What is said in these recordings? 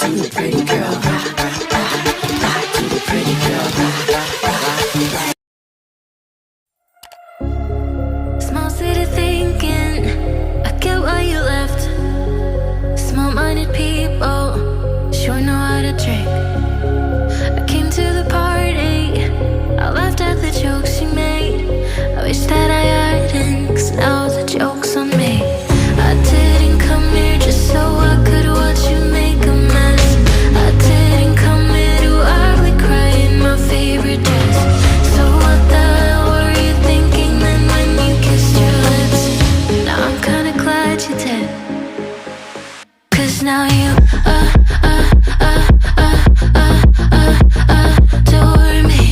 to the pretty girl. Rock to the pretty girl. Small city thinking, I get why you left. Small-minded people sure know how to drink. I came to the party, I laughed at the jokes she made. I wish that I hadn't, 'cause now the joke's on me. I didn't come here just so I could watch you make a mess. I didn't come here to ugly cry in my favorite dress. So what the hell were you thinking then when you kissed your lips? Now I'm kinda glad you did, 'cause now you adore me,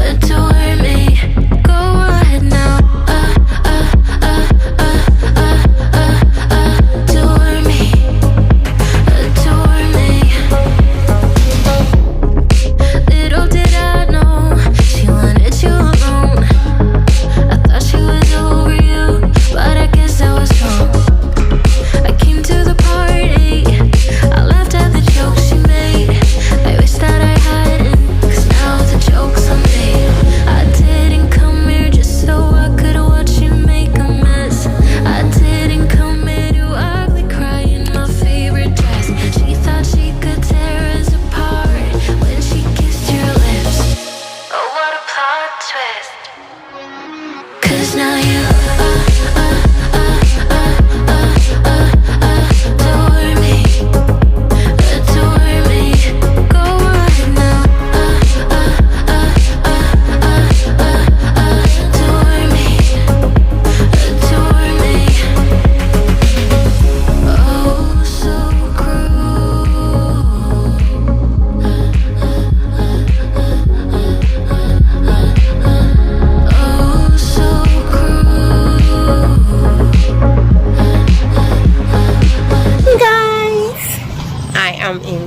adore me. Go ahead now, adore me, adore me. Little did I know she wanted you alone. I thought she was over you, but I guess I was wrong. I came to the party, I laughed at the jokes she made. I wish that I hadn't, 'cause now the joke's on me. I didn't come here just so I could watch you make a mess. I didn't come here to ugly cry in my favorite dress. She thought she could tear us apart when she kissed your lips. Oh, what a plot twist, 'cause now you adore me, adore me. Go ahead now, adore me, adore me. Oh, so cruel. Oh, so cruel. Guys, I am in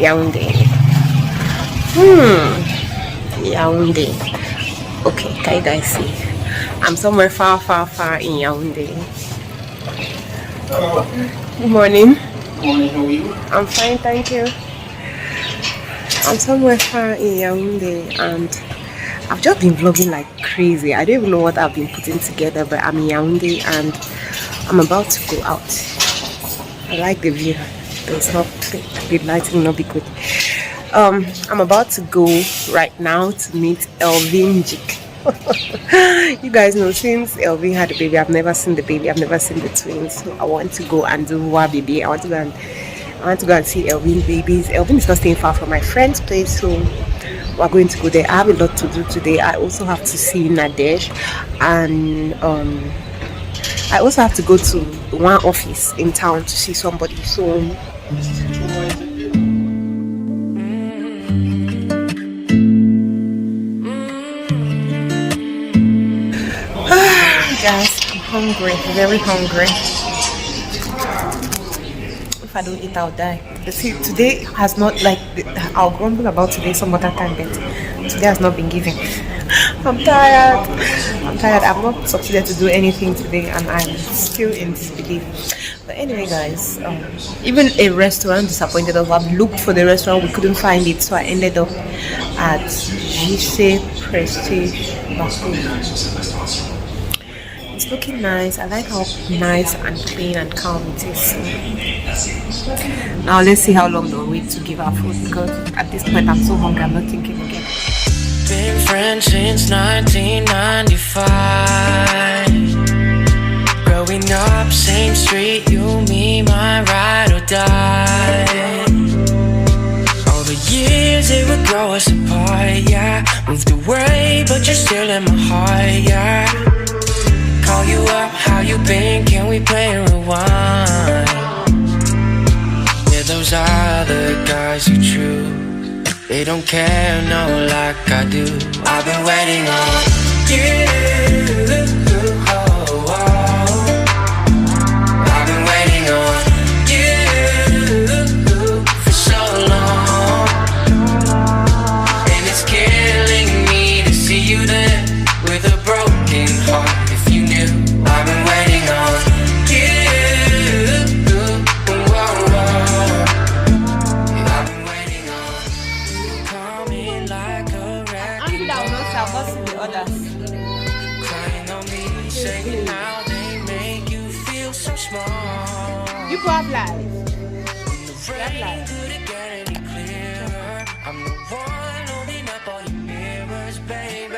Yaoundé. Yaoundé. Okay, can you guys see? I'm somewhere far in Yaoundé. Good morning. Good morning, how are you? I'm fine, thank you. I'm somewhere far in Yaoundé and I've just been vlogging like crazy. I don't even know what I've been putting together, but I'm in Yaoundé and I'm about to go out. I like the view, but it's not, the lighting will not be good. I'm about to go right now to meet lving. You guys know, since lving had a baby, I've never seen the baby, I've never seen the twins, so I want to go and do Buea baby. I want to go and see lving babies. Lving is not staying far from my friend's place, so we're going to go there. I have a lot to do today. I also have to see Nadesh, and I also have to go to one office in town to see somebody. So guys, I'm hungry, very hungry. If I don't eat, I'll die. You see, today has not, like, I'll grumble about today some other time, but today has not been given. I'm tired. I've not succeeded to do anything today and I'm still in disbelief. But anyway, guys, even a restaurant disappointed us. I've looked for the restaurant, we couldn't find it, so I ended up at JC Prestige Baku. It's looking nice. I like how nice and clean and calm it is. Now let's see how long they'll wait to give our food, because at this point I'm so hungry, I'm not thinking again. Been friends since 1995. Growing up, same street, you, me, my ride or die. All the years they would grow us apart, yeah. Moved away, but you're still in my heart, yeah. Call you up, how you been? Can we play and rewind? Yeah, those other guys are true. They don't care, no, like I do. I've been waiting on you. Oh, oh. I've been waiting on you for so long, and it's killing me to see you there with a broken heart. If you knew, I've been waiting on you. Oh, oh. have life. I'm the one holding up all your mirrors, baby.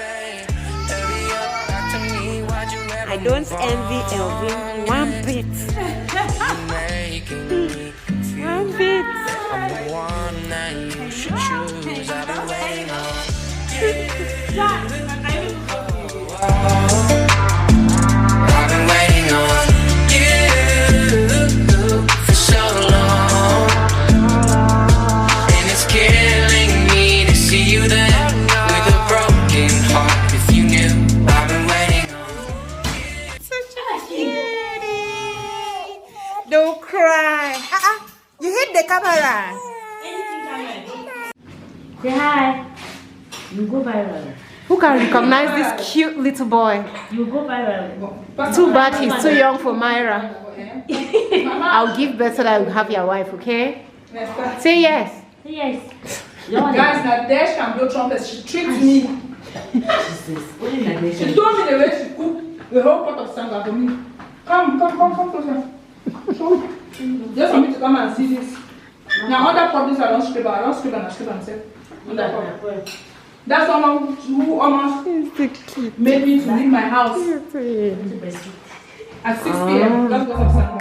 Hurry up, back to me. Why'd you ever I don't envy Elving one bit. You're making me confused. One bit. I'm the one that you should choose. I've been waiting on I've been waiting on you for so long, and it's killing me to see you there with a broken heart. If you knew, I've been waiting on Such a cutie. Don't cry. You hit the camera. Say hi. You go viral. Who can recognize this cute little boy? You go viral. Too bad he's too young for Myra. I'll give birth so that I'll have your wife, okay? Say yes. Say yes. Guys, now Dash can blow trumpets. She treats me. She told me the way she cooked the whole pot of sanga for me. Come closer. Just for me to come and see this. Now other pot, I don't scrape and I scrape and say. That's someone who almost made me to leave my house at 6 p.m. Just because of sanga.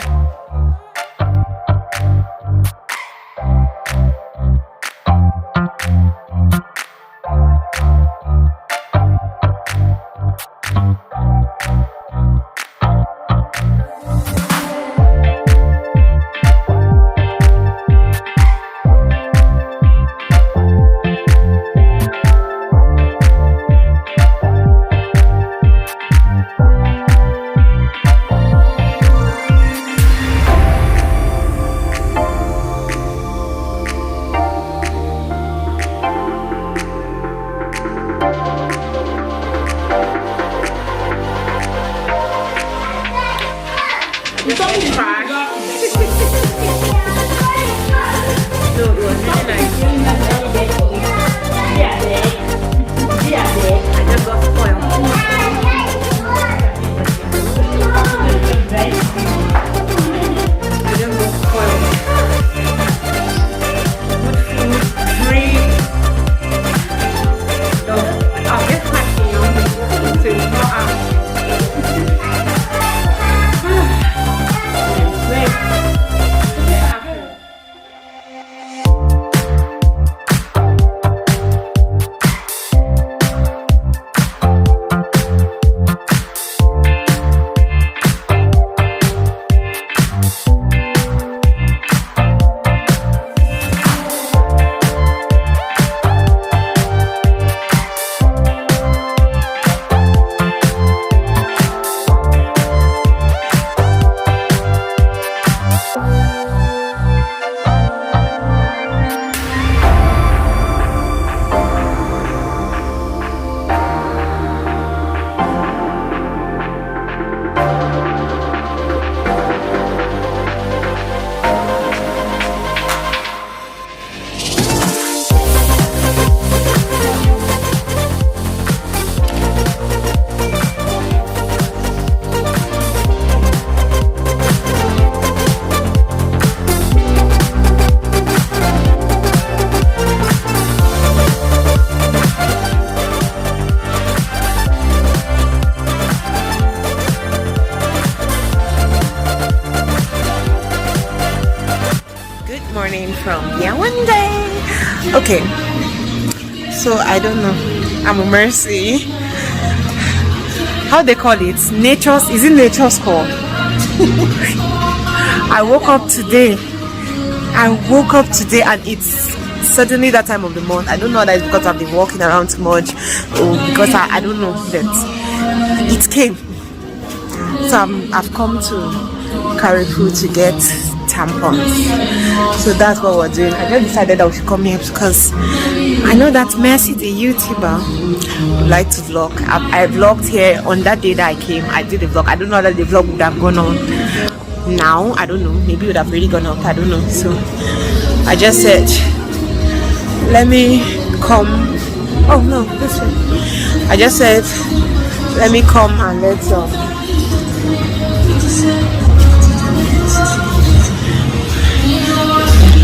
From Yaoundé. Okay, so I don't know, I'm a mercy. How they call it? Is it nature's call? I woke up today and it's suddenly that time of the month. I don't know that it's because I've been walking around too much or because I don't know that it came. So I've come to Carrefour to get tampons. So that's what we're doing. I just decided that we should come here because I know that Mercy, the YouTuber, would like to vlog. I vlogged here on that day that I came. I did a vlog. I don't know that the vlog would have gone on now. I don't know. Maybe it would have really gone up. I don't know. So I just said, let me come. Oh no, this way. I just said, let me come and let's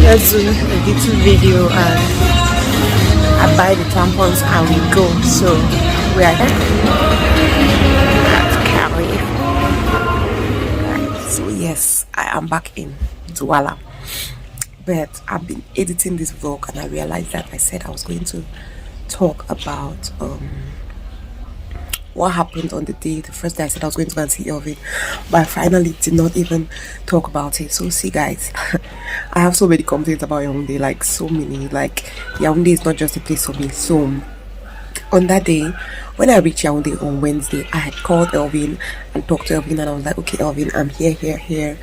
let's do a little video and I buy the tampons and we go. So we are here at Cali. So yes, I am back in Douala, but I've been editing this vlog and I realized that I said I was going to talk about what happened on the first day I said I was going to go and see Elvin, but I finally did not even talk about it. So see guys, I have so many complaints about Yaoundé, like so many. Like Yaoundé is not just a place for me. So on that day when I reached Yaoundé on Wednesday, I had called Elvin and talked to Elvin and I was like, okay Elvin, I'm here,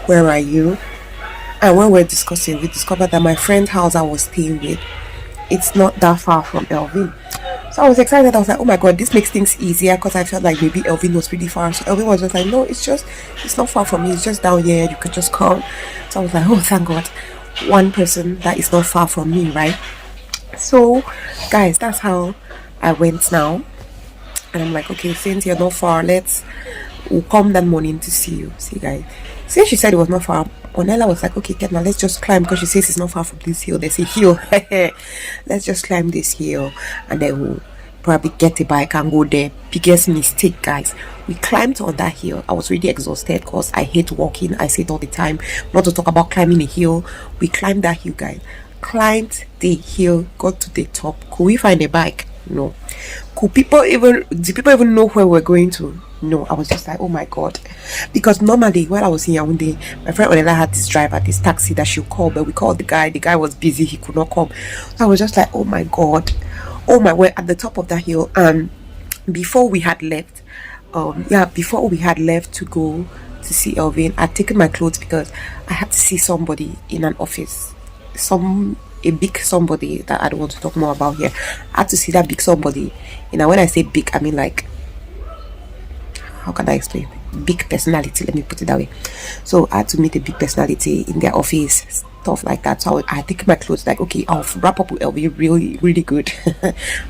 where are you? And when we're discussing, we discovered that my friend's house I was staying with, it's not that far from Elvin. So I was excited. I was like, oh my god, this makes things easier, because I felt like maybe Elvin was really far. So Elvin was just like, no, it's not far from me, it's just down here, you could just come. So I was like, oh thank god, one person that is not far from me, right? So guys, that's how I went now. And I'm like, okay, since you're not far, we'll come that morning to see you. See guys, since she said it was not far, Onella was like, okay Kedma, let's just climb, because she says it's not far from this hill. There's a hill. Let's just climb this hill and then we'll probably get a bike and go there. Biggest mistake guys, we climbed on that hill. I was really exhausted because I hate walking, I say it all the time, not to talk about climbing a hill. We climbed that hill guys, climbed the hill, got to the top. Could we find a bike? No. Do people even know where we're going to? No. I was just like, oh my god, because normally while I was in Yaoundé, my friend Onella had this driver, this taxi that she'll call, but we called the guy was busy, he could not come. So I was just like, oh my god, oh my word, at the top of that hill. And before we had left to go to see Elvin, I'd taken my clothes because I had to see somebody in an office, a big somebody that I don't want to talk more about here. I had to see that big somebody. You know, when I say big, I mean like, how can I explain? Big personality, let me put it that way. So I had to meet a big personality in their office, stuff like that. So I take my clothes, like, okay, I'll wrap up with Elvin really good.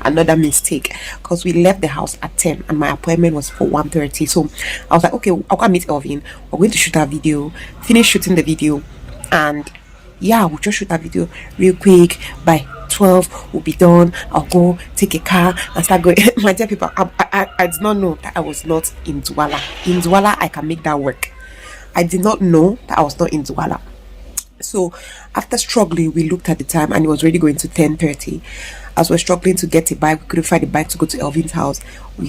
Another mistake, because we left the house at 10 and my appointment was for 1:30. So I was like, okay, I'll go meet Elvin, we're going to shoot our video, finish shooting the video, and yeah, we'll just shoot that video real quick. By 12 we'll be done. I'll go take a car and start going. My dear people, I did not know that I was not in Douala. In Douala I can make that work. I did not know that I was not in Douala. So after struggling, we looked at the time and it was already going to 10:30. As we're struggling to get a bike, we couldn't find a bike to go to Elvin's house.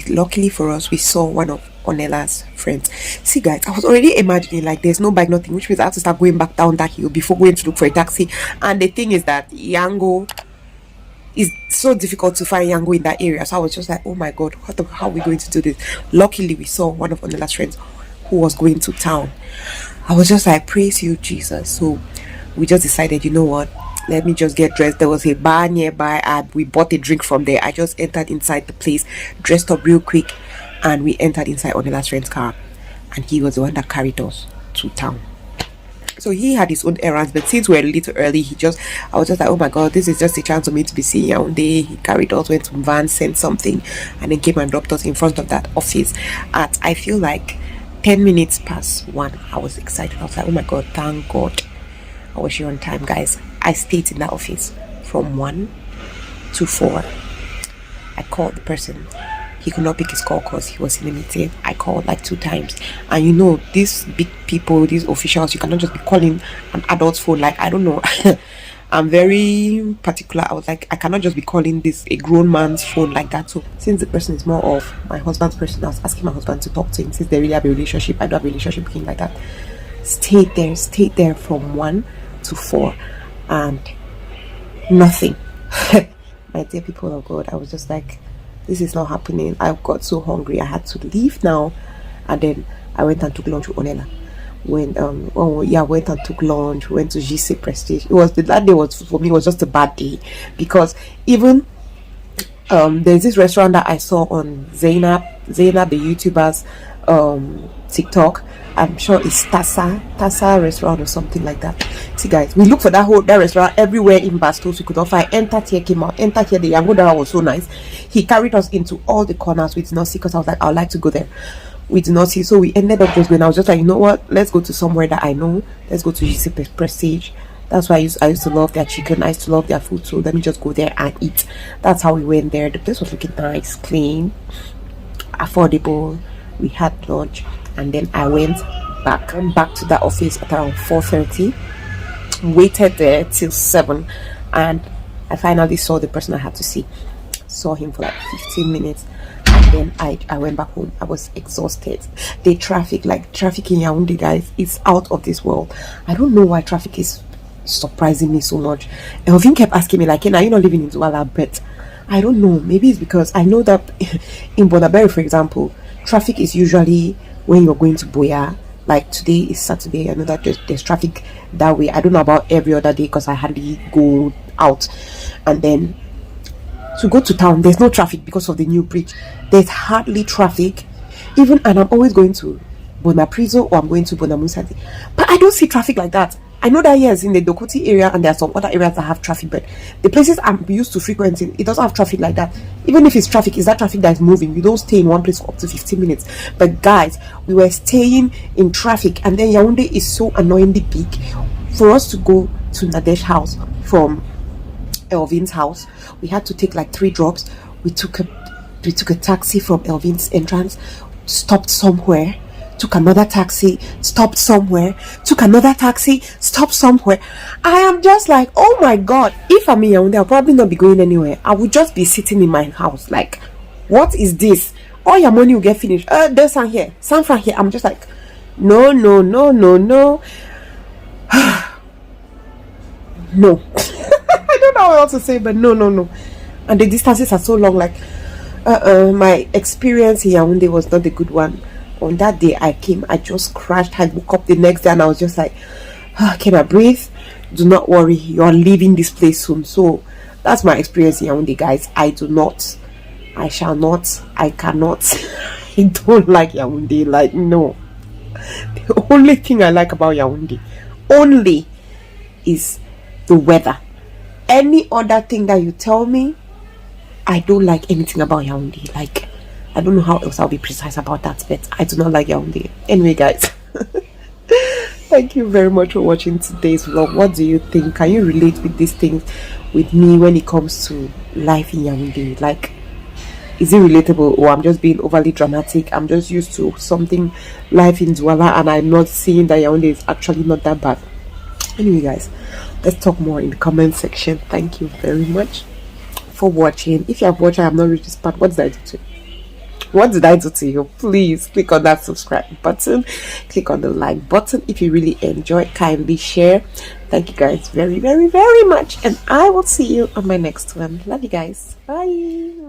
Luckily for us, we saw one of Onella's friends. See guys, I was already imagining like there's no bike, nothing, which means I have to start going back down that hill before going to look for a taxi. And the thing is that Yango is so difficult to find Yango in that area. So I was just like, oh my god, how are we going to do this? Luckily we saw one of Onella's friends who was going to town. I was just like, praise you Jesus. So we just decided, you know what, let me just get dressed. There was a bar nearby and we bought a drink from there. I just entered inside the place, dressed up real quick, and we entered inside Onella's friend's car, and he was the one that carried us to town. So he had his own errands, but since we're a little early, I was just like, oh my god, this is just a chance for me to be seeing Yaoundé. He carried us, went to van, sent something, and then came and dropped us in front of that office at, I feel like, 10 minutes past 1. I was excited. I was like, oh my god, thank god I was here on time. Guys, I stayed in that office from 1 to 4. I called the person. He could not pick his call because he was in a meeting. I called like 2 times. And you know, these big people, these officials, you cannot just be calling an adult's phone. Like, I don't know. I'm very particular. I was like, I cannot just be calling a grown man's phone like that. So since the person is more of my husband's person, I was asking my husband to talk to him, since they really have a relationship. I don't have a relationship with him like that. Stayed there from 1 to 4 and nothing. My dear people of God, I was just like, this is not happening. I got so hungry, I had to leave now. And then I went and took lunch with Onella. Went and took lunch, went to JC Prestige. That day was, for me, was just a bad day, because even there's this restaurant that I saw on Zainab the YouTuber's TikTok. I'm sure it's Tassa restaurant or something like that. See guys, we looked for that restaurant everywhere in Bastos. We could not find. Enter here came out. Enter here, the Yango was so nice. He carried us into all the corners. We did not see, because I was like, I would like to go there. We did not see, so we ended up just going. I was just like, you know what, let's go to somewhere that I know. Let's go to JC Prestige. That's why I used to love their chicken. I used to love their food. So let me just go there and eat. That's how we went there. The place was looking nice, clean, affordable. We had lunch, and then I went back to the office at around 4:30. Waited there till 7, and I finally saw the person I had to see. Saw him for like 15 minutes, and then I went back home. I was exhausted. The traffic in Yaoundé, guys, is out of this world. I don't know why traffic is surprising me so much. Lving kept asking me like, "Are you not living in Douala?" But I don't know. Maybe it's because I know that in Bonaberi, for example, traffic is usually when you're going to Buea. Like today is Saturday. I know that there's traffic that way. I don't know about every other day because I hardly go out. And then to go to town, there's no traffic because of the new bridge. There's hardly traffic. And I'm always going to Bonaprizo or I'm going to Bonamusadi. But I don't see traffic like that. I know that yes, in the Dokoti area and there are some other areas that have traffic, but the places I'm used to frequenting, it doesn't have traffic like that. Even if it's traffic, is that traffic that is moving. You don't stay in one place for up to 15 minutes. But guys, we were staying in traffic, and then Yaoundé is so annoyingly big. For us to go to Nadesh's house from Lving's house, we had to take like 3 drops. We took a taxi from Lving's entrance, stopped somewhere, took another taxi, stopped somewhere, took another taxi, stopped somewhere. I am just like, oh my god, if I'm in Yaoundé, I'll probably not be going anywhere. I would just be sitting in my house like, what is this? All your money will get finished. There's some here, some from here. I'm just like, no. No. I don't know what else to say, but no. And the distances are so long. Like, my experience in Yaoundé was not a good one. On that day I came, I just crashed. I woke up the next day and I was just like, can I breathe? Do not worry, you're leaving this place soon. So that's my experience in Yaoundé, guys. I shall not, I cannot. I don't like Yaoundé. Like, no. The only thing I like about Yaoundé only is the weather. Any other thing that you tell me, I don't like anything about Yaoundé. Like, I don't know how else I'll be precise about that, but I do not like Yaoundé. Anyway, guys, thank you very much for watching today's vlog. What do you think? Can you relate with these things with me when it comes to life in Yaoundé? Like, is it relatable, or I'm just being overly dramatic? I'm just used to something life in Douala and I'm not seeing that Yaoundé is actually not that bad. Anyway, guys, let's talk more in the comment section. Thank you very much for watching. If you have watched, I have not reached this part. What did I do to you? What did I do to you? Please click on that subscribe button, click on the like button. If you really enjoyed, kindly share. Thank you guys very much, and I will see you on my next one. Love you guys. Bye.